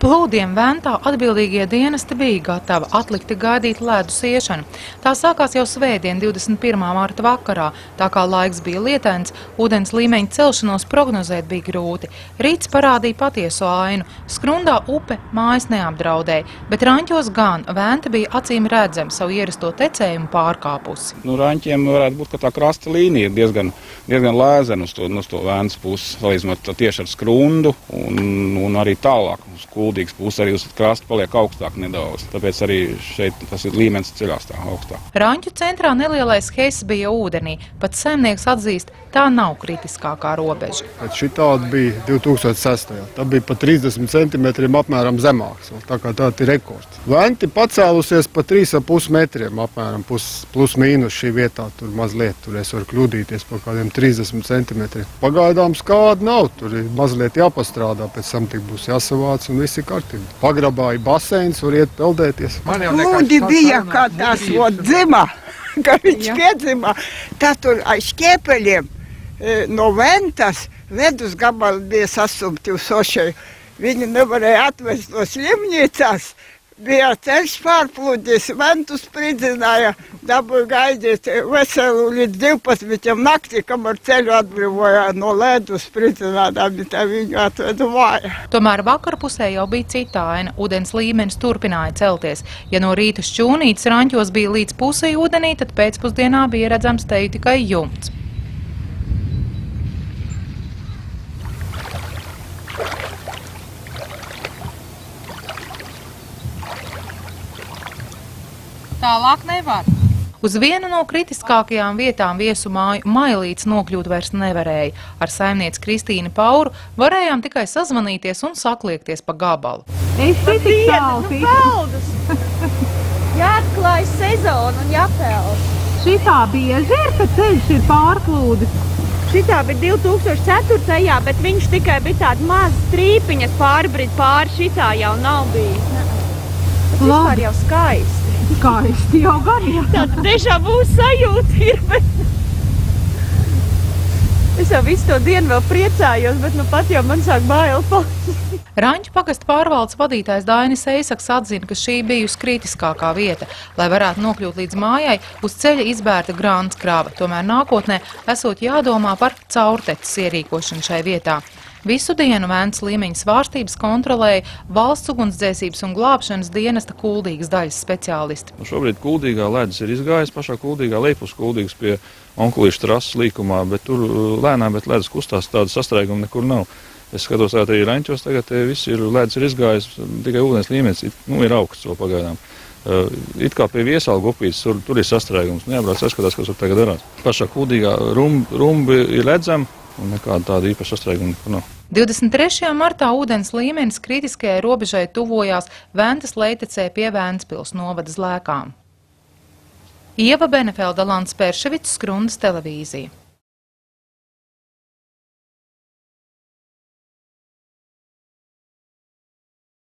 Plūdiem Ventā atbildīgie dienesti bija gatavi atlikti gaidīt ledus iešanu. Tā sākās jau svētdien 21. marta vakarā, tā kā laiks bija lietains, ūdens līmeņa celšanos prognozēt bija grūti. Rīts parādīja patieso ainu. Skrundā upe mājas neapdraudēja, bet Raņķos gan Venta bija acīm redzama savu ierasto tecējumu pārkāpusi. Raņķiem varētu būt, ka tā krasta līnija ir diezgan lēzena uz to Ventas puses, salīdzinot tieši ar Skrundu un arī tālāk. Uz Kuldīgas puses arī uz krasta paliek augstāk nedaudz, tāpēc arī šeit tas ir līmenis ceļās tā augstāk. Raņķu centrā nelielais heiss bija ūdenī, pat saimnieks atzīst, tā nav kritiskākā robeža. Šitāda bija 2006. Tā bija pa 30 centimetriem apmēram zemāks, tā kā tā ir rekords. Venti pacēlusies pa 3,5 metriem apmēram, plus mīnus šī vietā, tur mazliet, tur es varu kļūdīties pa kādiem 30 centimetriem. Pagaidām skāda nav, tur ir mazliet jāpastrādā, pēc tam tik būs jāsavāc un viss ir kārtībā. Pagrabā ir baseins, var iet peldēties. Plūdi bija, kā tās dzima, ka viņš piedzima, tā tur aiz šķiepeļiem no Ventas ledus gabali bija sasumti uz Sošeju. Viņi nevarēja atvest no slimnīcās. Bija ceļš pārplūdis, Ventu spridzināja, dabūja gaidīt veselu līdz 12 naktī, kamēr ceļu atbrīvoja no ledu spridzinādami, tā viņu atvedu māja. Tomēr vakarpusē jau bija cita aina, ūdens līmenis turpināja celties. Ja no rīta šķūnītes Raņķos bija līdz pusei ūdenī, tad pēcpusdienā bija redzams te tikai jumts. Tālāk nevar. Uz vienu no kritiskākajām vietām viesu māju Mailīts nokļūt vairs nevarēja. Ar saimnieci Kristīnu Pauru varējām tikai sazvanīties un sakliekties pa gabalu. Es tik tālu peldus. Jāatklājas sezonu un jāpeld. Šitā bieži ir, ka ceļš ir pārplūdis? Šitā bija 2004. Bet viņš tikai bija tāda maza strīpiņas pārbrīd pāri, šitā jau nav bijis. Tas vispār jau skaisti. Skaisti jau gan, jā. Tāda tiešām būs sajūta ir, bet... Es jau visu to dienu vēl priecājos, bet nu pat jau man sāk baili palikt. Raņķu pagasta pārvaldes vadītājs Dainis Eisaks atzina, ka šī bijusi kritiskākā vieta. Lai varētu nokļūt līdz mājai, uz ceļa izbērta grāns krāva. Tomēr nākotnē esot jādomā par caurteces ierīkošanu šai vietā. Visu dienu Ventas līmeņa svārstības kontrolēja valsts ugunsdzēsības un glābšanas dienesta Kuldīgas daļas speciālisti. Šobrīd Kuldīgā ledus ir izgājis, pašā Kuldīgā lejpus Kuldīgas pie Onkulīša trases līkumā, bet tur lēnām, bet ledus kustās, tāda sastrēguma nekur nav. Es skatos arī Raņķos, tagad viss ir ledus ir izgājis, tikai ūdens līmenis ir augsts vēl pagaidām. It kā pie Viesalgu upītes, tur ir sastrēgums, neapbrauc saskatās, kas tur tagad darās. Pašā Kuldīgā rumbi ir redzama, un nekāda tāda īpaša sastrēguma nav. 23. martā ūdens līmenis kritiskajai robežai tuvojās Ventas lejtecē pie Ventspils novada Zlēkām. Ieva Benefelda, Lants Perševics, Skrundas televīzija.